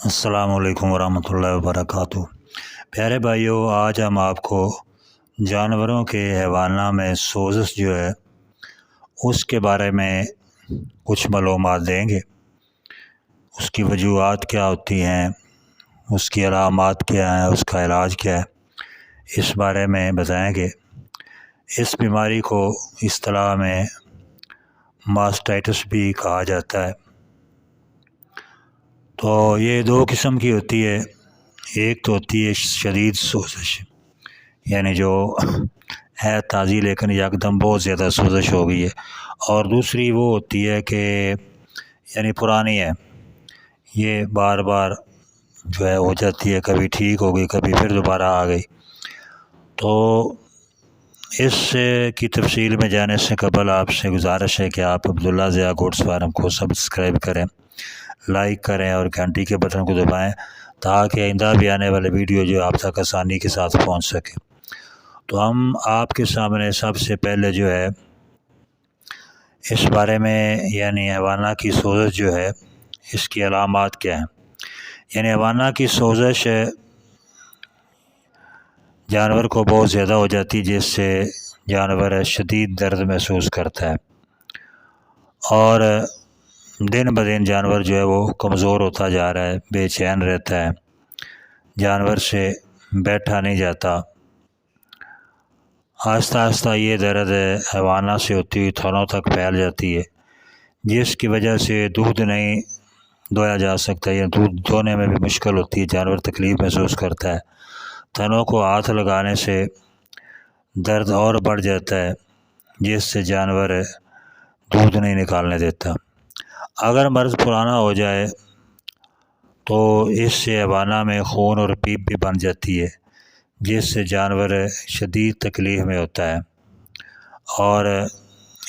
السلام علیکم ورحمۃ اللہ وبرکاتہ۔ پیارے بھائیوں، آج ہم آپ کو جانوروں کے حیوانہ میں سوزش جو ہے اس کے بارے میں کچھ معلومات دیں گے۔ اس کی وجوہات کیا ہوتی ہیں، اس کی علامات کیا ہیں، اس کا علاج کیا ہے، اس بارے میں بتائیں گے۔ اس بیماری کو اصطلاح میں ماسٹائٹس بھی کہا جاتا ہے۔ تو یہ دو قسم کی ہوتی ہے۔ ایک تو ہوتی ہے شدید سوزش، یعنی جو ہے تازی لیکن یکدم بہت زیادہ سوزش ہو گئی ہے، اور دوسری وہ ہوتی ہے کہ یعنی پرانی ہے، یہ بار بار جو ہے ہو جاتی ہے، کبھی ٹھیک ہو گئی کبھی پھر دوبارہ آ گئی۔ تو اس کی تفصیل میں جانے سے قبل آپ سے گزارش ہے کہ آپ عبداللہ ضیاء گوڈس فارم کو سبسکرائب کریں، لائک کریں اور گھنٹی کے بٹن کو دبائیں تاکہ آئندہ بھی آنے والے ویڈیو جو آپ تک آسانی کے ساتھ پہنچ سکے۔ تو ہم آپ کے سامنے سب سے پہلے جو ہے اس بارے میں یعنی حیوانہ کی سوزش جو ہے اس کی علامات کیا ہیں۔ یعنی حیوانہ کی سوزش جانور کو بہت زیادہ ہو جاتی ہے، جس سے جانور شدید درد محسوس کرتا ہے، اور دن بدن جانور جو ہے وہ کمزور ہوتا جا رہا ہے، بے چین رہتا ہے، جانور سے بیٹھا نہیں جاتا۔ آہستہ آہستہ یہ درد حیوانہ سے ہوتی ہوئی تھنوں تک پھیل جاتی ہے، جس کی وجہ سے دودھ نہیں دویا جا سکتا، یا دودھ دونے میں بھی مشکل ہوتی ہے، جانور تکلیف محسوس کرتا ہے۔ تھنوں کو ہاتھ لگانے سے درد اور بڑھ جاتا ہے، جس سے جانور دودھ نہیں نکالنے دیتا۔ اگر مرض پرانا ہو جائے تو اس سے حیوانہ میں خون اور پیپ بھی بن جاتی ہے، جس سے جانور شدید تکلیف میں ہوتا ہے، اور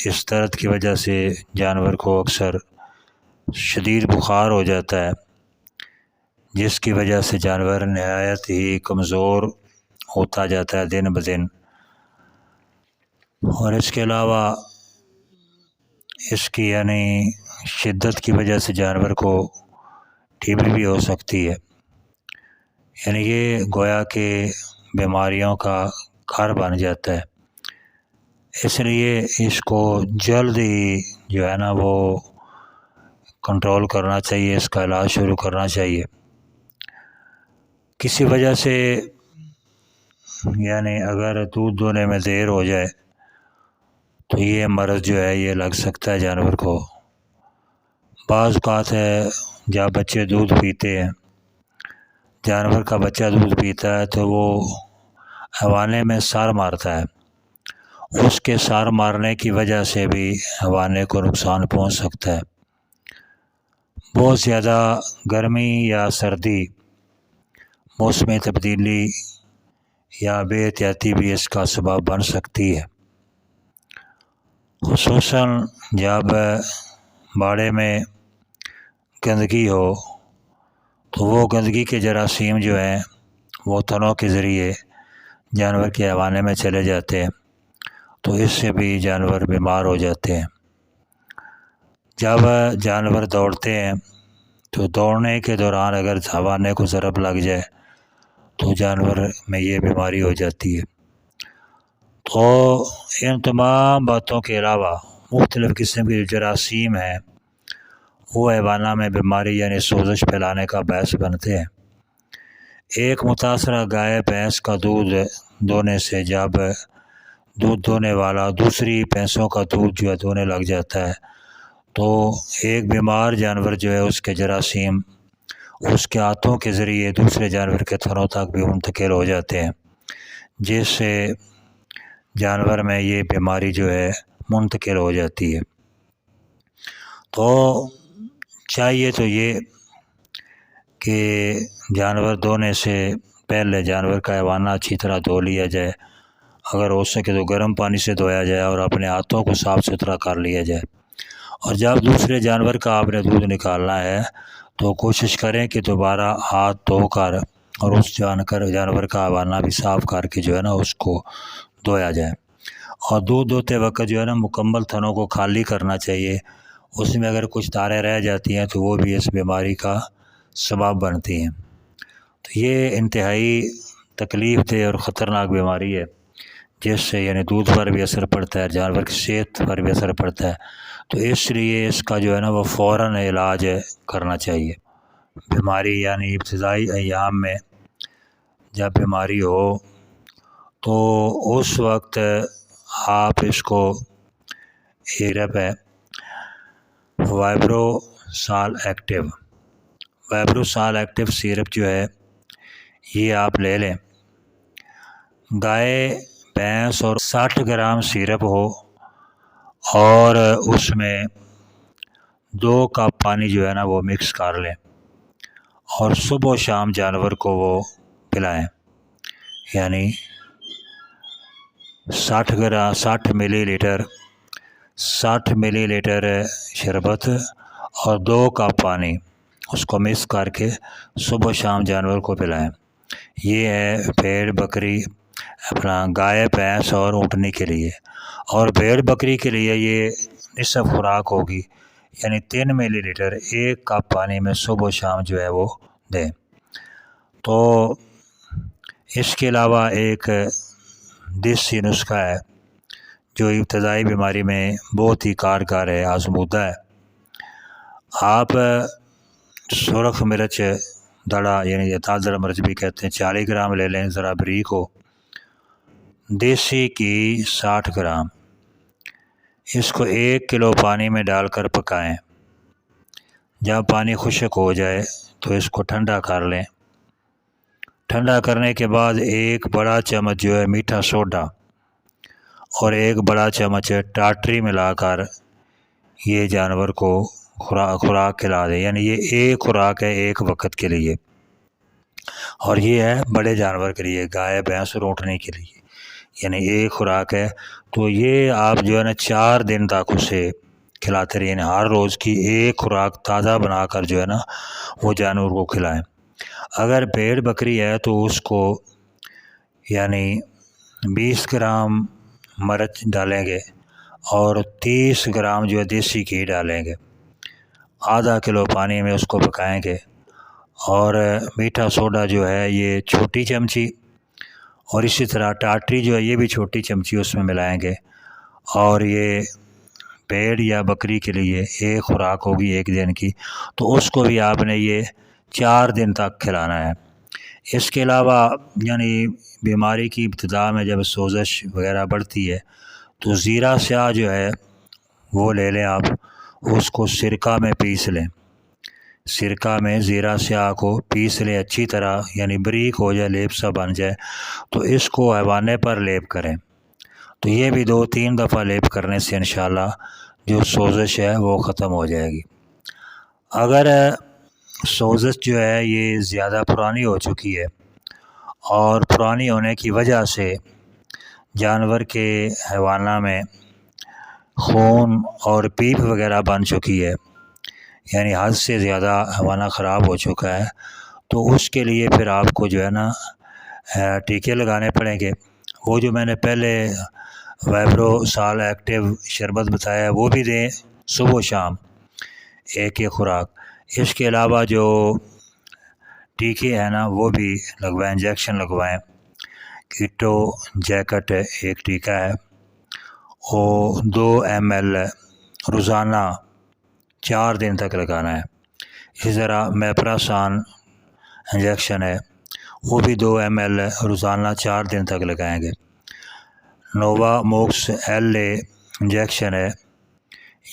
اس درد کی وجہ سے جانور کو اکثر شدید بخار ہو جاتا ہے، جس کی وجہ سے جانور نہایت ہی کمزور ہوتا جاتا ہے دن بدن۔ اور اس کے علاوہ اس کی یعنی شدت کی وجہ سے جانور کو ٹی بی بھی ہو سکتی ہے، یعنی یہ گویا کہ بیماریوں کا گھر بن جاتا ہے۔ اس لیے اس کو جلد ہی جو ہے نا وہ کنٹرول کرنا چاہیے، اس کا علاج شروع کرنا چاہیے۔ کسی وجہ سے یعنی اگر دودھ دونے میں دیر ہو جائے تو یہ مرض جو ہے یہ لگ سکتا ہے جانور کو۔ بعض اوقات ہے جب بچے دودھ پیتے ہیں، جانور کا بچہ دودھ پیتا ہے تو وہ حیوانے میں سار مارتا ہے، اس کے سار مارنے کی وجہ سے بھی حیوانے کو نقصان پہنچ سکتا ہے۔ بہت زیادہ گرمی یا سردی، موسمی تبدیلی یا بے احتیاطی بھی اس کا سبب بن سکتی ہے، خصوصاً جب باڑے میں گندگی ہو تو وہ گندگی کے جراثیم جو ہیں وہ تنوں کے ذریعے جانور کے حیوانے میں چلے جاتے ہیں، تو اس سے بھی جانور بیمار ہو جاتے ہیں۔ جب جانور دوڑتے ہیں تو دوڑنے کے دوران اگر حیوانے کو ضرب لگ جائے تو جانور میں یہ بیماری ہو جاتی ہے۔ تو ان تمام باتوں کے علاوہ مختلف قسم کے جراثیم ہیں وہ حیوانہ میں بیماری یعنی سوزش پھیلانے کا باعث بنتے ہیں۔ ایک متاثرہ گائے بھینس کا دودھ دونے سے جب دودھ دونے والا دوسری بھینسوں کا دودھ جو ہے دونے لگ جاتا ہے تو ایک بیمار جانور جو ہے اس کے جراثیم اس کے ہاتھوں کے ذریعے دوسرے جانور کے تھنوں تک بھی منتقل ہو جاتے ہیں، جس سے جانور میں یہ بیماری جو ہے منتقل ہو جاتی ہے۔ تو چاہیے تو یہ کہ جانور دھونے سے پہلے جانور کا حیوانہ اچھی طرح دھو لیا جائے، اگر ہو سکے تو گرم پانی سے دھویا جائے اور اپنے ہاتھوں کو صاف ستھرا کر لیا جائے۔ اور جب دوسرے جانور کا آپ نے دودھ نکالنا ہے تو کوشش کریں کہ دوبارہ ہاتھ دھو کر اور اس جانور کا حیوانہ بھی صاف کر کے جو ہے نا اس کو دھویا جائے۔ اور دودھ دھوتے وقت جو ہے نا مکمل تھنوں کو خالی کرنا چاہیے، اس میں اگر کچھ تاریں رہ جاتی ہیں تو وہ بھی اس بیماری کا سبب بنتی ہیں۔ تو یہ انتہائی تکلیف دہ اور خطرناک بیماری ہے، جس سے یعنی دودھ پر بھی اثر پڑتا ہے، جانور کی صحت پر بھی اثر پڑتا ہے۔ تو اس لیے اس کا جو ہے نا وہ فوراً علاج کرنا چاہیے۔ بیماری یعنی ابتدائی ایام میں جب بیماری ہو تو اس وقت آپ اس کو سیرپ ہے وائبروسال ایکٹیو سیرپ جو ہے یہ آپ لے لیں۔ گائے بھینس اور 60 گرام سیرپ ہو اور اس میں 2 کپ پانی جو ہے نا وہ مکس کر لیں اور صبح و شام جانور کو وہ پلائیں، یعنی 60 ملی لیٹر شربت اور 2 کپ پانی اس کو مکس کر کے صبح و شام جانور کو پلائیں۔ یہ ہے بھیڑ بکری اپنا گائے بھینس اور اونٹنی کے لیے، اور بھیڑ بکری کے لیے یہ نصف خوراک ہوگی، یعنی 3 ملی لیٹر 1 کپ پانی میں صبح و شام جو ہے وہ دیں۔ تو اس کے علاوہ ایک دیسی نسخہ ہے جو ابتدائی بیماری میں بہت ہی کارگر ہے، آزمودہ ہے۔ آپ سرخ مرچ دڑا یعنی دادر مرچ بھی کہتے ہیں 40 گرام لے لیں، ذرا بریک ہو۔ دیسی کی 60 گرام، اس کو 1 کلو پانی میں ڈال کر پکائیں۔ جب پانی خشک ہو جائے تو اس کو ٹھنڈا کر لیں۔ ٹھنڈا کرنے کے بعد 1 بڑا چمچ جو ہے میٹھا سوڈا اور 1 بڑا چمچ ٹاٹری ملا کر یہ جانور کو خوراک کھلا دیں، یعنی یہ ایک خوراک ہے ایک وقت کے لیے، اور یہ ہے بڑے جانور کے لیے، گائے بھینس اور اونٹنی کے لیے، یعنی ایک خوراک ہے۔ تو یہ آپ جو ہے نا 4 دن تک اسے کھلاتے رہیں، یعنی ہر روز کی ایک خوراک تازہ بنا کر جو ہے نا وہ جانور کو کھلائیں۔ اگر بھیڑ بکری ہے تو اس کو یعنی 20 گرام مرچ ڈالیں گے اور 30 گرام جو ہے دیسی گھی ڈالیں گے، آدھا کلو پانی میں اس کو پکائیں گے، اور میٹھا سوڈا جو ہے یہ چھوٹی چمچی، اور اسی طرح ٹاٹری جو ہے یہ بھی چھوٹی چمچی اس میں ملائیں گے، اور یہ بھیڑ یا بکری کے لیے ایک خوراک ہوگی 1 دن کی، تو اس کو بھی آپ نے یہ 4 دن تک کھلانا ہے۔ اس کے علاوہ یعنی بیماری کی ابتدا میں جب سوزش وغیرہ بڑھتی ہے تو زیرہ سیاہ جو ہے وہ لے لیں، آپ اس کو سرکہ میں پیس لیں، سرکہ میں زیرہ سیاہ کو پیس لیں اچھی طرح، یعنی بریک ہو جائے، لیپ سا بن جائے، تو اس کو حیوانے پر لیپ کریں۔ تو یہ بھی 2-3 دفعہ لیپ کرنے سے انشاءاللہ جو سوزش ہے وہ ختم ہو جائے گی۔ اگر سوزش جو ہے یہ زیادہ پرانی ہو چکی ہے اور پرانی ہونے کی وجہ سے جانور کے حیوانہ میں خون اور پیپ وغیرہ بن چکی ہے، یعنی حد سے زیادہ حیوانہ خراب ہو چکا ہے، تو اس کے لیے پھر آپ کو جو ہے نا ٹیکے لگانے پڑیں گے۔ وہ جو میں نے پہلے وائبروسال ایکٹیو شربت بتایا ہے وہ بھی دیں صبح و شام، ایک خوراک۔ اس کے علاوہ جو ٹیکے ہیں نا وہ بھی لگوائیں، انجیکشن لگوائیں۔ کیٹو جیکٹ ایک ٹیکہ ہے، وہ 2 ml روزانہ 4 دن تک لگانا ہے۔ اسی طرح میپراسان انجیکشن ہے، وہ بھی 2 ml روزانہ 4 دن تک لگائیں گے۔ نووا موکس LA انجیکشن ہے،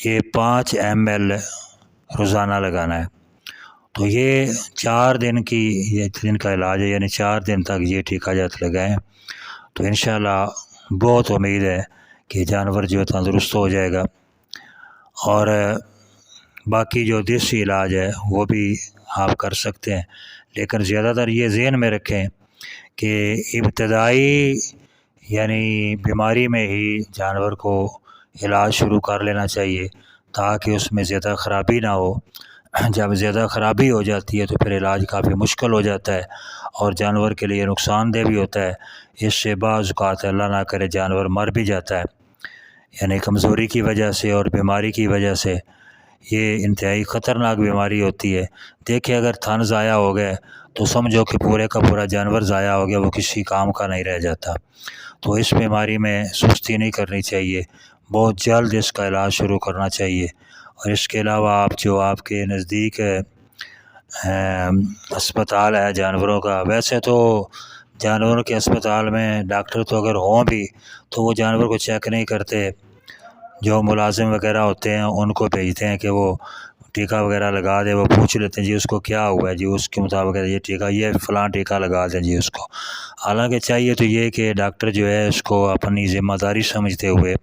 یہ 5 ml روزانہ لگانا ہے۔ تو یہ 4 دن کی کا علاج ہے، یعنی 4 دن تک یہ ٹیکہ جات لگائیں، تو انشاءاللہ بہت امید ہے کہ جانور جو تندرست ہو جائے گا۔ اور باقی جو دیسی علاج ہے وہ بھی آپ کر سکتے ہیں، لیکن زیادہ تر یہ ذہن میں رکھیں کہ ابتدائی یعنی بیماری میں ہی جانور کو علاج شروع کر لینا چاہیے تاکہ اس میں زیادہ خرابی نہ ہو۔ جب زیادہ خرابی ہو جاتی ہے تو پھر علاج کافی مشکل ہو جاتا ہے اور جانور کے لیے نقصان دہ بھی ہوتا ہے۔ اس سے بعض اوقات اللہ نہ کرے جانور مر بھی جاتا ہے، یعنی کمزوری کی وجہ سے اور بیماری کی وجہ سے، یہ انتہائی خطرناک بیماری ہوتی ہے۔ دیکھیں اگر تھن ضائع ہو گئے تو سمجھو کہ پورے کا پورا جانور ضائع ہو گیا، وہ کسی کام کا نہیں رہ جاتا۔ تو اس بیماری میں سستی نہیں کرنی چاہیے، بہت جلد اس کا علاج شروع کرنا چاہیے۔ اور اس کے علاوہ آپ کے نزدیک اسپتال ہے جانوروں کا، ویسے تو جانوروں کے اسپتال میں ڈاکٹر تو اگر ہوں بھی تو وہ جانور کو چیک نہیں کرتے، جو ملازم وغیرہ ہوتے ہیں ان کو بھیجتے ہیں کہ وہ ٹیکہ وغیرہ لگا دے، وہ پوچھ لیتے ہیں جی اس کو کیا ہوا ہے، جی اس کے مطابق یہ ٹیکہ، یہ فلاں ٹیکہ لگا دیں جی اس کو۔ حالانکہ چاہیے تو یہ کہ ڈاکٹر جو ہے اس کو اپنی ذمہ داری سمجھتے ہوئے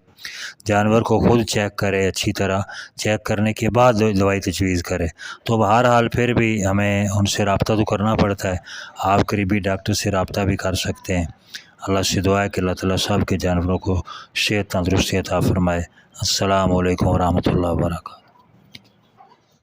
جانور کو خود چیک کرے، اچھی طرح چیک کرنے کے بعد دوائی تجویز کرے۔ تو بہرحال پھر بھی ہمیں ان سے رابطہ تو کرنا پڑتا ہے، آپ قریبی ڈاکٹر سے رابطہ بھی کر سکتے ہیں۔ اللہ سے دعا ہے کہ اللہ تعالیٰ سب کے جانوروں کو صحت تندرستی عطا فرمائے۔ السلام علیکم ورحمۃ اللہ وبرکاتہ۔